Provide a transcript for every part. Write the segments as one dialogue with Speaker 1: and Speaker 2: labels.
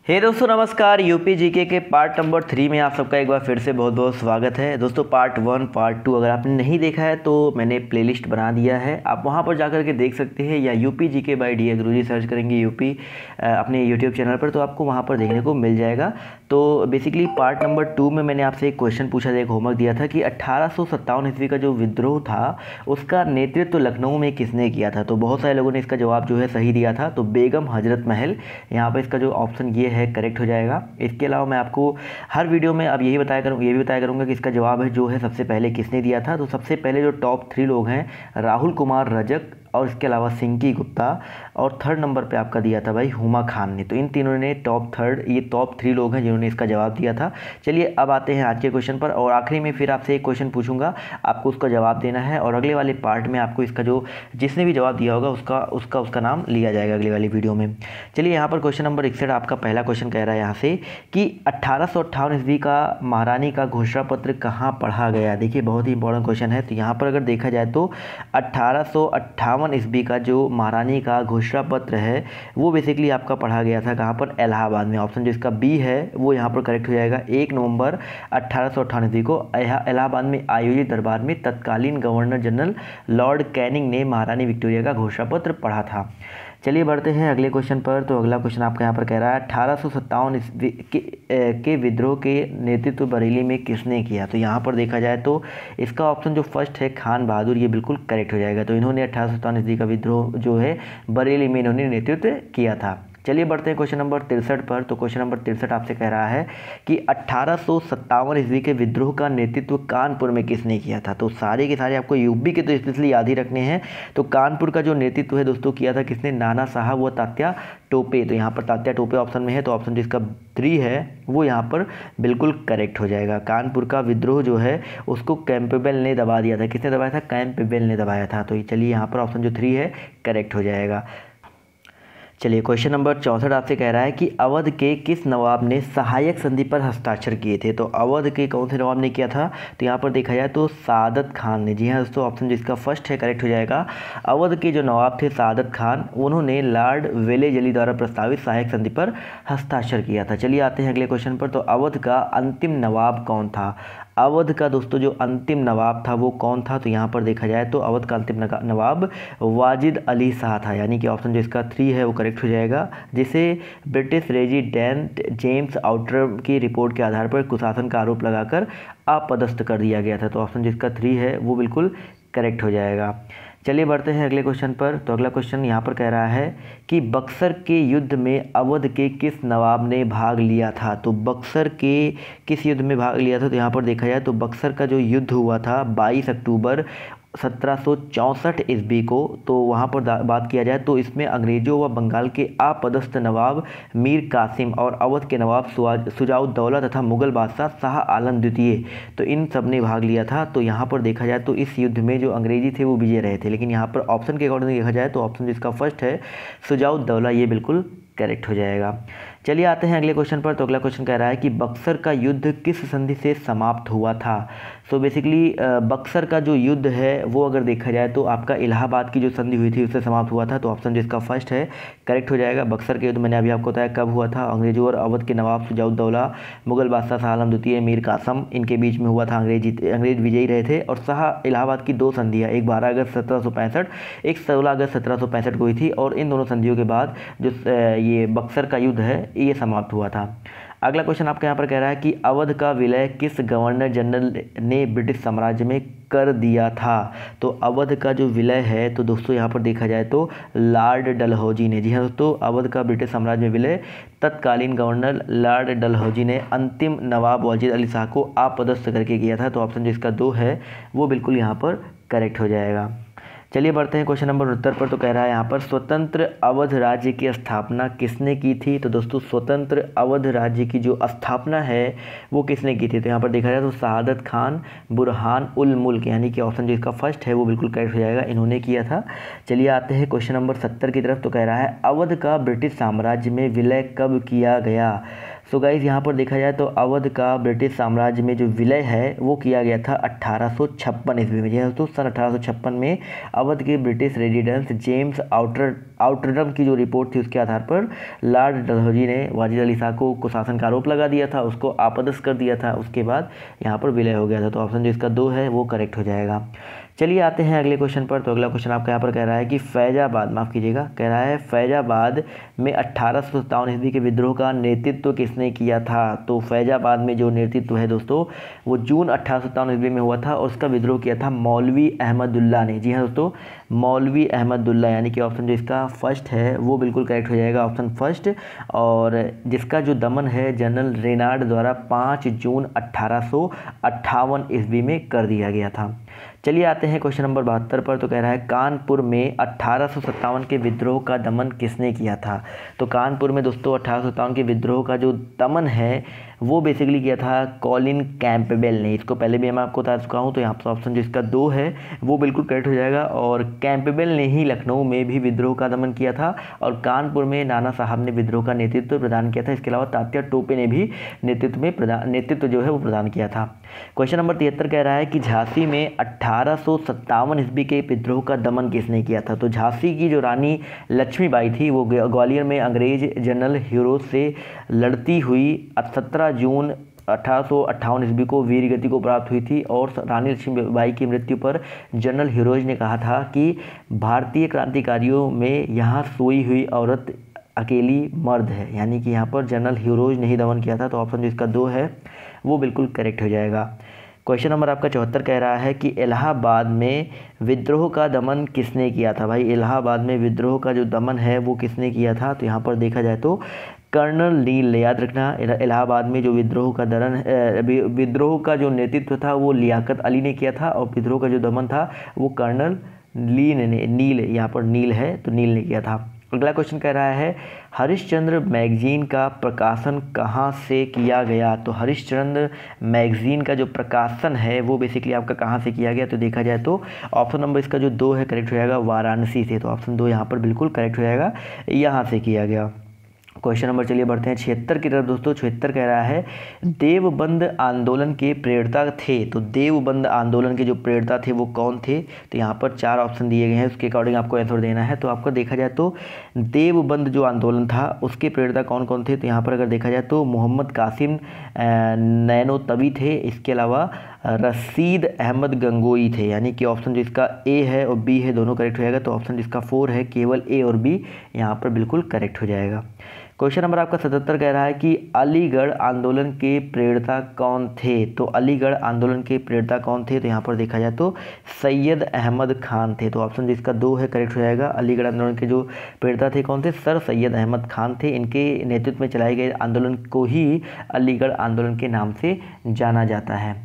Speaker 1: हे दोस्तों नमस्कार। UP GK के पार्ट नंबर 3 में आप सबका एक बार फिर से बहुत बहुत स्वागत है। दोस्तों पार्ट 1 पार्ट 2 अगर आपने नहीं देखा है तो मैंने प्लेलिस्ट बना दिया है, आप वहां पर जाकर के देख सकते हैं, या UP GK by D Guruji search करेंगे यूपी अपने यूट्यूब चैनल पर तो आपको वहां पर देखने को मिल जाएगा। तो बेसिकली पार्ट नंबर 2 में मैंने आपसे एक क्वेश्चन पूछा था, एक होमवर्क दिया था कि 1857 ईस्वी का जो विद्रोह था उसका नेतृत्व लखनऊ में किसने किया था। तो बहुत सारे लोगों ने इसका जवाब जो है सही दिया था, तो बेगम हजरत महल, यहाँ पर इसका जो ऑप्शन ये है करेक्ट हो जाएगा। इसके अलावा मैं आपको हर वीडियो में अब ये भी बताया करूँगा कि इसका जवाब है जो है सबसे पहले किसने दिया था। तो सबसे पहले जो टॉप 3 लोग हैं, राहुल कुमार रजक और इसके अलावा सिंकी गुप्ता, और थर्ड नंबर पे आपका दिया था भाई हुमा खान ने। तो इन तीनों ने टॉप 3 लोग हैं जिन्होंने इसका जवाब दिया था। चलिए अब आते हैं आज के क्वेश्चन पर, और आखिरी में फिर आपसे एक क्वेश्चन पूछूंगा, आपको उसका जवाब देना है, और अगले वाले पार्ट में आपको इसका जो जिसने भी जवाब दिया होगा उसका नाम लिया जाएगा अगले वाली वीडियो में। चलिए यहाँ पर क्वेश्चन नंबर 61 आपका पहला क्वेश्चन कह रहा है यहाँ से कि 1858 ईस्वी का महारानी का घोषणा पत्र कहाँ पढ़ा गया। देखिए बहुत ही इंपॉर्टेंट क्वेश्चन है। तो यहाँ पर अगर देखा जाए तो 1858 ईस्वी का जो महारानी का घोषणा पत्र है वो बेसिकली आपका पढ़ा गया था कहाँ पर, इलाहाबाद में। ऑप्शन जो इसका बी है वो यहाँ पर करेक्ट हो जाएगा। 1 नवंबर 1858 ईस्वी को इलाहाबाद में आयोजित दरबार में तत्कालीन गवर्नर जनरल लॉर्ड कैनिंग ने महारानी विक्टोरिया का घोषणा पत्र पढ़ा था। चलिए बढ़ते हैं अगले क्वेश्चन पर। तो अगला क्वेश्चन आपका यहाँ पर कह रहा है 1857 ईस्वी के विद्रोह के नेतृत्व बरेली में किसने किया। तो यहाँ पर देखा जाए तो इसका ऑप्शन जो फर्स्ट है खान बहादुर, ये बिल्कुल करेक्ट हो जाएगा। तो इन्होंने 1857 ईस्वी का विद्रोह जो है बरेली में इन्होंने नेतृत्व किया था। चलिए बढ़ते हैं क्वेश्चन नंबर 63 पर। तो क्वेश्चन नंबर 63 आपसे कह रहा है कि 1857 ईस्वी के विद्रोह का नेतृत्व कानपुर में किसने किया था। तो सारे के सारे आपको यूपी के तो स्पेशली याद ही रखने हैं। तो कानपुर का जो नेतृत्व है दोस्तों किया था किसने, नाना साहब व तात्या टोपे। तो यहाँ पर तात्या टोपे ऑप्शन में है, तो ऑप्शन जिसका 3 है वो यहाँ पर बिल्कुल करेक्ट हो जाएगा। कानपुर का विद्रोह जो है उसको कैंपबेल ने दबा दिया था। किसने दबाया था, कैंपबेल ने दबाया था। तो चलिए यहाँ पर ऑप्शन जो 3 है करेक्ट हो जाएगा। चलिए क्वेश्चन नंबर 64 आपसे कह रहा है कि अवध के किस नवाब ने सहायक संधि पर हस्ताक्षर किए थे। तो अवध के कौन से नवाब ने किया था, तो यहाँ पर देखा जाए तो सादत खान ने। जी हाँ दोस्तों, ऑप्शन जिसका फर्स्ट है करेक्ट हो जाएगा। अवध के जो नवाब थे सादत खान, उन्होंने लॉर्ड वेलेजली द्वारा प्रस्तावित सहायक संधि पर हस्ताक्षर किया था। चलिए आते हैं अगले क्वेश्चन पर। तो अवध का अंतिम नवाब कौन था। अवध का दोस्तों जो अंतिम नवाब था वो कौन था, तो यहाँ पर देखा जाए तो अवध का अंतिम नवाब वाजिद अली शाह था, यानी कि ऑप्शन जो इसका 3 है वो करेक्ट हो जाएगा, जिसे ब्रिटिश रेजिडेंट जेम्स आउटर की रिपोर्ट के आधार पर कुशासन का आरोप लगाकर अपदस्थ कर दिया गया था। तो ऑप्शन जिसका 3 है वो बिल्कुल करेक्ट हो जाएगा। चलिए बढ़ते हैं अगले क्वेश्चन पर। तो अगला क्वेश्चन यहाँ पर कह रहा है कि बक्सर के युद्ध में अवध के किस नवाब ने भाग लिया था। तो बक्सर के किस युद्ध में भाग लिया था, तो यहाँ पर देखा जाए तो बक्सर का जो युद्ध हुआ था 22 अक्टूबर 1764 ईस्वी को, तो वहाँ पर बात किया जाए तो इसमें अंग्रेज़ों व बंगाल के अपदस्थ नवाब मीर कासिम और अवध के नवाब शुजाउद्दौला तथा मुगल बादशाह शाह आलम द्वितीय, तो इन सब ने भाग लिया था। तो यहाँ पर देखा जाए तो इस युद्ध में जो अंग्रेजी थे वो विजय रहे थे, लेकिन यहाँ पर ऑप्शन के अकॉर्डिंग देखा जाए तो ऑप्शन जिसका फर्स्ट है शुजाउद्दौला, ये बिल्कुल करेक्ट हो जाएगा। चलिए आते हैं अगले क्वेश्चन पर। तो अगला क्वेश्चन कह रहा है कि बक्सर का युद्ध किस संधि से समाप्त हुआ था। सो बेसिकली बक्सर का जो युद्ध है वो अगर देखा जाए तो आपका इलाहाबाद की जो संधि हुई थी उससे समाप्त हुआ था। तो ऑप्शन जिसका फर्स्ट है करेक्ट हो जाएगा। बक्सर के युद्ध मैंने अभी आपको बताया कब हुआ था, अंग्रेजों और अवध के नवाब शुजाउद्दौला, मुगल बादशाह शाह आलम द्वितीय, मीर कासम, इनके बीच में हुआ था। अंग्रेज विजयी रहे थे, और शाह इलाहाबाद की 2 संधियाँ, एक 12 अगस्त 1765, एक 16 अगस्त 1765 को हुई थी, और इन दोनों संधियों के बाद जो ये बक्सर का युद्ध है ये समाप्त हुआ था। अगला क्वेश्चन आपका यहाँ पर कह रहा है कि अवध का विलय किस गवर्नर जनरल ने ब्रिटिश साम्राज्य में कर दिया था। तो अवध का जो विलय है तो दोस्तों यहाँ पर देखा जाए तो लॉर्ड डलहौजी ने। जी हाँ दोस्तों, अवध का ब्रिटिश साम्राज्य में विलय तत्कालीन गवर्नर लॉर्ड डलहौजी ने अंतिम नवाब वाजिद अली शाह को अपदस्थ करके किया था। तो ऑप्शन जिसका 2 है वो बिल्कुल यहाँ पर करेक्ट हो जाएगा। चलिए बढ़ते हैं क्वेश्चन नंबर 69 पर। तो कह रहा है यहाँ पर स्वतंत्र अवध राज्य की स्थापना किसने की थी। तो दोस्तों स्वतंत्र अवध राज्य की जो स्थापना है वो किसने की थी, तो यहाँ पर देखा जाए तो शहादत खान बुरहान उल मुल्क, यानी कि ऑप्शन जो इसका फर्स्ट है वो बिल्कुल करेक्ट हो जाएगा, इन्होंने किया था। चलिए आते हैं क्वेश्चन नंबर 70 की तरफ। तो कह रहा है अवध का ब्रिटिश साम्राज्य में विलय कब किया गया। सो गाइस यहाँ पर देखा जाए तो अवध का ब्रिटिश साम्राज्य में जो विलय है वो किया गया था 1856 ईस्वी में। जी हाँ दोस्तों, सन 1856 में अवध के ब्रिटिश रेजिडेंस जेम्स आउटरडम की जो रिपोर्ट थी उसके आधार पर लॉर्ड डलहौजी ने वाजिद अली शाह को शासन का आरोप लगा दिया था, उसको आपदस्थ कर दिया था। उसके बाद यहाँ पर विलय हो गया था। तो ऑप्शन जो इसका 2 है वो करेक्ट हो जाएगा। चलिए आते हैं अगले क्वेश्चन पर। तो अगला क्वेश्चन आपका यहाँ पर कह रहा है कि फैजाबाद, माफ़ कीजिएगा, कह रहा है फैजाबाद में 1857 ईस्वी के विद्रोह का नेतृत्व किसने किया था। तो फैजाबाद में जो नेतृत्व है दोस्तों वो जून 1857 ईस्वी में हुआ था और उसका विद्रोह किया था मौलवी अहमदुल्ला ने। जी हाँ दोस्तों, मौलवी अहमदुल्ला, यानी कि ऑप्शन जो इसका फर्स्ट है वो बिल्कुल करेक्ट हो जाएगा, ऑप्शन फर्स्ट। और जिसका जो दमन है जनरल रेनार्ड द्वारा 5 जून 1858 ईस्वी में कर दिया गया था। चलिए आते हैं क्वेश्चन नंबर 72 पर। तो कह रहा है कानपुर में 1857 के विद्रोह का दमन किसने किया था। तो कानपुर में दोस्तों 1857 के विद्रोह का जो दमन है वो बेसिकली किया था कॉलिन कैंपबेल ने। इसको पहले भी मैं आपको बता चुका हूँ। तो यहाँ पर ऑप्शन जो इसका 2 है वो बिल्कुल करेक्ट हो जाएगा। और कैंपबेल ने ही लखनऊ में भी विद्रोह का दमन किया था और कानपुर में नाना साहब ने विद्रोह का नेतृत्व प्रदान किया था। इसके अलावा तात्या टोपे ने भी नेतृत्व जो है वो प्रदान किया था। क्वेश्चन नंबर 73 कह रहा है कि झांसी में 1857 ईस्वी के विद्रोह का दमन किसने किया था। तो झांसी की जो रानी लक्ष्मीबाई थी वो ग्वालियर में अंग्रेज जनरल हीरोज से लड़ती हुई 17 जून 1858 ईस्वी को वीर गति को प्राप्त हुई थी। और रानी लक्ष्मीबाई की मृत्यु पर जनरल हीरोज ने कहा था कि भारतीय क्रांतिकारियों में यहाँ सोई हुई औरत अकेली मर्द है, यानी कि यहाँ पर जनरल हीरोज ने ही दमन किया था। तो ऑप्शन जो इसका 2 है वो बिल्कुल करेक्ट हो जाएगा। क्वेश्चन नंबर आपका 74 कह रहा है कि इलाहाबाद में विद्रोह का दमन किसने किया था। भाई इलाहाबाद में विद्रोह का जो दमन है वो किसने किया था। तो यहाँ पर देखा जाए तो कर्नल नील, याद रखना, इलाहाबाद में जो विद्रोह का जो नेतृत्व था वो लियाकत अली ने किया था और विद्रोह का जो दमन था वो कर्नल नील, यहाँ पर नील है तो नील ने किया था। अगला क्वेश्चन कह रहा है हरिश्चंद्र मैगजीन का प्रकाशन कहाँ से किया गया। तो हरिश्चंद्र मैगजीन का जो प्रकाशन है वो बेसिकली आपका कहाँ से किया गया। तो देखा जाए तो ऑप्शन नंबर इसका जो 2 है करेक्ट हो जाएगा, वाराणसी से। तो ऑप्शन 2 यहाँ पर बिल्कुल करेक्ट हो जाएगा, यहाँ से किया गया। क्वेश्चन नंबर चलिए बढ़ते हैं 76 की तरफ दोस्तों। 76 कह रहा है देवबंद आंदोलन के प्रेरता थे। तो देवबंद आंदोलन के जो प्रेरता थे वो कौन थे। तो यहाँ पर 4 ऑप्शन दिए गए हैं, उसके अकॉर्डिंग आपको आंसर देना है। तो आपको देखा जाए तो देवबंद जो आंदोलन था उसके प्रेरता कौन कौन थे। तो यहाँ पर अगर देखा जाए तो मोहम्मद कासिम नैनोतवी थे, इसके अलावा रशीद अहमद गंगोई थे, यानी कि ऑप्शन जो इसका ए है और बी है दोनों करेक्ट हो जाएगा। तो ऑप्शन जिसका 4 है केवल ए और बी यहाँ पर बिल्कुल करेक्ट हो जाएगा। क्वेश्चन नंबर आपका 77 कह रहा है कि अलीगढ़ आंदोलन के प्रेरता कौन थे। तो अलीगढ़ आंदोलन के प्रेरता कौन थे। तो यहाँ पर देखा जाए तो सैयद अहमद खान थे। तो ऑप्शन जिसका 2 है करेक्ट हो जाएगा। अलीगढ़ आंदोलन के जो प्रेरता थे कौन थे, सर सैयद अहमद खान थे। इनके नेतृत्व में चलाए गए आंदोलन को ही अलीगढ़ आंदोलन के नाम से जाना जाता है।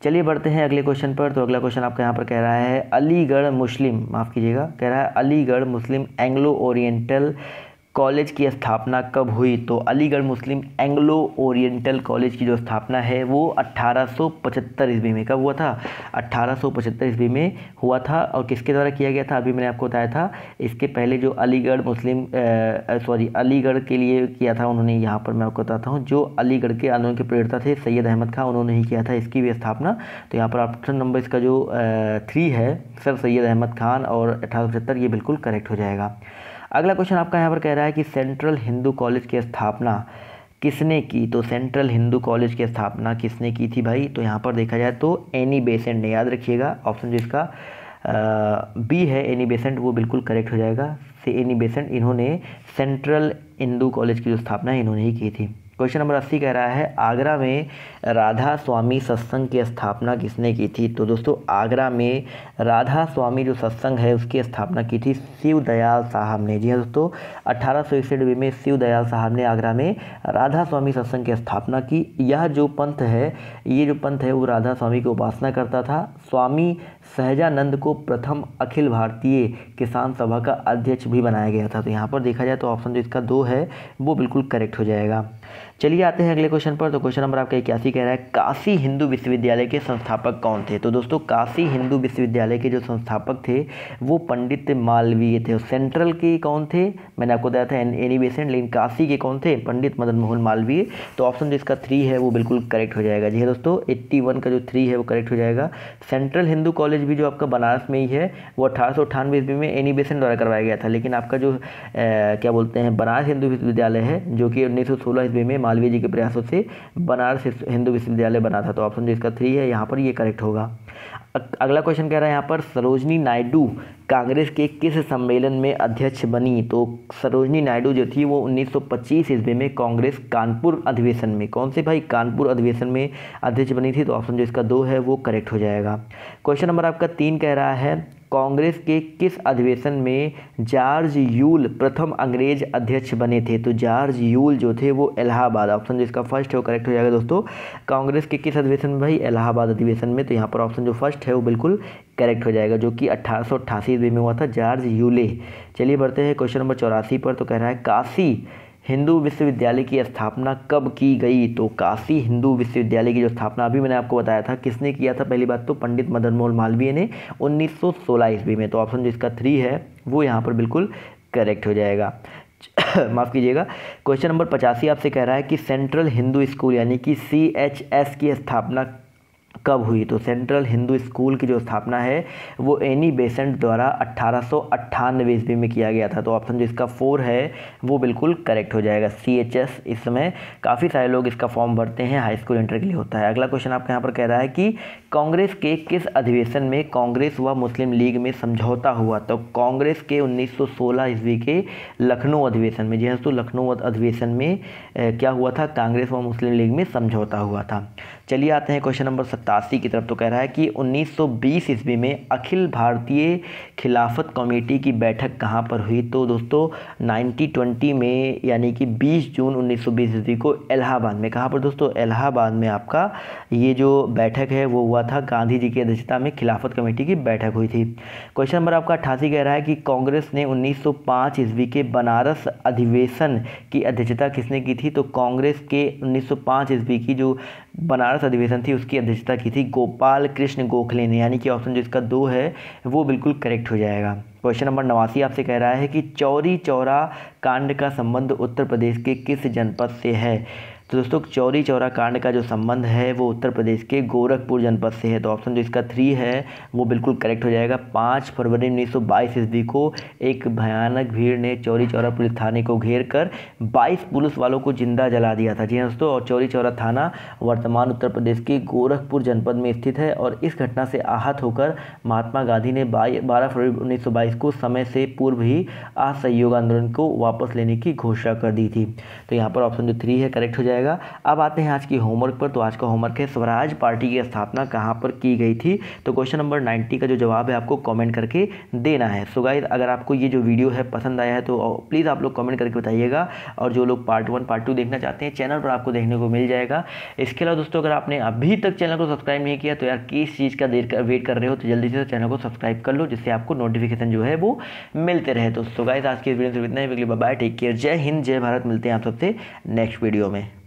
Speaker 1: चलिए बढ़ते हैं अगले क्वेश्चन पर। तो अगला क्वेश्चन आपका यहाँ पर कह रहा है अलीगढ़ मुस्लिम, माफ़ कीजिएगा, कह रहा है अलीगढ़ मुस्लिम एंग्लो ओरिएंटल कॉलेज की स्थापना कब हुई। तो अलीगढ़ मुस्लिम एंग्लो ओरिएंटल कॉलेज की जो स्थापना है वो 1875 ईस्वी में कब हुआ था, 1875 ईस्वी में हुआ था। और किसके द्वारा किया गया था, अभी मैंने आपको बताया था। इसके पहले जो अलीगढ़ अलीगढ़ के लिए किया था उन्होंने, यहाँ पर मैं आपको बताता हूँ, जो अलीगढ़ के आंदोलन के प्रेरता थे सैयद अहमद खान, उन्होंने ही किया था इसकी भी स्थापना। तो यहाँ पर ऑप्शन नंबर इसका जो 3 है सर सैयद अहमद खान और 1875, ये बिल्कुल करेक्ट हो जाएगा। अगला क्वेश्चन आपका यहाँ पर कह रहा है कि सेंट्रल हिंदू कॉलेज की स्थापना किसने की। तो सेंट्रल हिंदू कॉलेज की स्थापना किसने की थी भाई। तो यहाँ पर देखा जाए तो एनी बेसेंट ने, याद रखिएगा ऑप्शन जो इसका बी है एनी बेसेंट, वो बिल्कुल करेक्ट हो जाएगा। से एनी बेसेंट, इन्होंने सेंट्रल हिंदू कॉलेज की जो स्थापना है इन्होंने ही की थी। क्वेश्चन नंबर 80 कह रहा है आगरा में राधा स्वामी सत्संग की स्थापना किसने की थी। तो दोस्तों आगरा में राधा स्वामी जो सत्संग है उसकी स्थापना की थी शिव दयाल साहब ने। जी हाँ दोस्तों, 1861 में शिव दयाल साहब ने आगरा में राधा स्वामी सत्संग की स्थापना की। यह जो पंथ है वो राधा स्वामी की उपासना करता था। स्वामी सहजानंद को प्रथम अखिल भारतीय किसान सभा का अध्यक्ष भी बनाया गया था। तो यहाँ पर देखा जाए तो ऑप्शन जो इसका 2 है वो बिल्कुल करेक्ट हो जाएगा। चलिए आते हैं अगले क्वेश्चन पर। तो क्वेश्चन नंबर आपका 81 कह रहा है काशी हिंदू विश्वविद्यालय के संस्थापक कौन थे। तो दोस्तों काशी हिंदू विश्वविद्यालय के जो संस्थापक थे वो पंडित मालवीय थे। सेंट्रल के कौन थे, मैंने आपको बताया था एनी बेसेंट, लेकिन काशी के कौन थे, पंडित मदन मोहन मालवीय। तो ऑप्शन जो इसका 3 है वो बिल्कुल करेक्ट हो जाएगा। जी है दोस्तों, 81 का जो 3 है वो करेक्ट हो जाएगा। सेंट्रल हिंदू कॉलेज भी जो आपका बनारस में ही है वो 1898 ईस्वी में एनी बेसेंट द्वारा करवाया गया था, लेकिन आपका जो क्या बोलते हैं बनारस हिंदू विश्वविद्यालय है जो कि 1916 ईस्वी में मालवीय जी के प्रयासों से बनारस हिंदू विश्वविद्यालय बना था। तो ऑप्शन जो इसका 3 है यहाँ पर ये करेक्ट होगा। अगला क्वेश्चन कह रहा है यहाँ पर सरोजनी नायडू कांग्रेस के किस सम्मेलन में अध्यक्ष बनी। तो सरोजनी नायडू जो थी वो 1925 ईस्वी में कांग्रेस कानपुर अधिवेशन में, कौन से भाई, कानपुर अधिवेशन में अध्यक्ष बनी थी। तो ऑप्शन जो इसका 2 है वो करेक्ट हो जाएगा। क्वेश्चन नंबर आपका 3 कह रहा है कांग्रेस के किस अधिवेशन में जॉर्ज यूल प्रथम अंग्रेज अध्यक्ष बने थे। तो जॉर्ज यूल जो थे वो इलाहाबाद, ऑप्शन जो इसका फर्स्ट है वो करेक्ट हो जाएगा। दोस्तों कांग्रेस के किस अधिवेशन में भाई, इलाहाबाद अधिवेशन में। तो यहाँ पर ऑप्शन जो फर्स्ट है वो बिल्कुल करेक्ट हो जाएगा, जो कि 1888 ईस्वी में हुआ था, जॉर्ज यूले। चलिए बढ़ते हैं क्वेश्चन नंबर 84 पर। तो कह रहा है काशी हिंदू विश्वविद्यालय की स्थापना कब की गई। तो काशी हिंदू विश्वविद्यालय की जो स्थापना अभी मैंने आपको बताया था किसने किया था, पहली बात तो पंडित मदन मोहन मालवीय ने 1916 ईस्वी में। तो ऑप्शन जो इसका 3 है वो यहाँ पर बिल्कुल करेक्ट हो जाएगा। माफ़ कीजिएगा। क्वेश्चन नंबर 85 आपसे कह रहा है कि सेंट्रल हिंदू स्कूल यानी कि CHS की स्थापना कब हुई। तो सेंट्रल हिंदू स्कूल की जो स्थापना है वो एनी बेसेंट द्वारा 1898 ईस्वी में किया गया था। तो ऑप्शन जो इसका 4 है वो बिल्कुल करेक्ट हो जाएगा। CHS इस समय काफ़ी सारे लोग इसका फॉर्म भरते हैं, हाई स्कूल इंटर के लिए होता है। अगला क्वेश्चन आपका यहाँ पर कह रहा है कि कांग्रेस के किस अधिवेशन में कांग्रेस व मुस्लिम लीग में समझौता हुआ। तो कांग्रेस के 1916 ईस्वी के लखनऊ अधिवेशन में, जी हाँ, तो लखनऊ अधिवेशन में क्या हुआ था, कांग्रेस व मुस्लिम लीग में समझौता हुआ था। चलिए आते हैं क्वेश्चन नंबर 87 की तरफ। तो कह रहा है कि 1920 ईस्वी में अखिल भारतीय खिलाफत कमेटी की बैठक कहाँ पर हुई। तो दोस्तों 1920 में यानी कि 20 जून 1920 ईस्वी को इलाहाबाद में, कहाँ पर दोस्तों, इलाहाबाद में आपका ये जो बैठक है वो हुआ था, गांधी जी की अध्यक्षता में खिलाफत कमेटी की बैठक हुई थी। क्वेश्चन नंबर आपका 88 कह रहा है कि कांग्रेस ने 1905 ईस्वी के बनारस अधिवेशन की अध्यक्षता किसने की थी। तो कांग्रेस के 1905 ईस्वी की जो बनारस अधिवेशन थी उसकी अध्यक्षता की थी गोपाल कृष्ण गोखले ने, यानी कि ऑप्शन जो इसका 2 है वो बिल्कुल करेक्ट हो जाएगा। क्वेश्चन नंबर 89 आपसे कह रहा है कि चौरी चौरा कांड का संबंध उत्तर प्रदेश के किस जनपद से है। तो दोस्तों चौरी चौरा कांड का जो संबंध है वो उत्तर प्रदेश के गोरखपुर जनपद से है। तो ऑप्शन जो इसका 3 है वो बिल्कुल करेक्ट हो जाएगा। 5 फरवरी 1922 ईस्वी को एक भयानक भीड़ ने चौरी चौरा पुलिस थाने को घेर कर 22 पुलिस वालों को जिंदा जला दिया था। जी हाँ दोस्तों, और चौरी चौरा थाना वर्तमान उत्तर प्रदेश के गोरखपुर जनपद में स्थित है। और इस घटना से आहत होकर महात्मा गांधी ने 12 फरवरी 1922 को समय से पूर्व ही असहयोग आंदोलन को वापस लेने की घोषणा कर दी थी। तो यहाँ पर ऑप्शन जो 3 है करेक्ट हो जाएगा। अब आते हैं आज की होमवर्क पर। तो आज का होमवर्क है स्वराज पार्टी की स्थापना कहाँ पर की गई थी। तो क्वेश्चन नंबर 90 का जो जवाब है आपको कमेंट करके देना है। सो गाइस, अगर आपको ये जो वीडियो है पसंद आया है तो प्लीज़ आप लोग कमेंट करके बताइएगा। और जो लोग पार्ट 1 पार्ट 2 देखना चाहते हैं चैनल पर आपको देखने को मिल जाएगा। इसके अलावा दोस्तों अगर आपने अभी तक चैनल को सब्सक्राइब नहीं किया तो यार किस चीज़ का वेट कर रहे हो, तो जल्दी से चैनल को सब्सक्राइब कर लो जिससे आपको नोटिफिकेशन जो है वो मिलते रहे। तो सो गाइस, आज की वीडियो से इतना ही। बाय, टेक केयर, जय हिंद, जय भारत। मिलते हैं आप सबसे नेक्स्ट वीडियो में।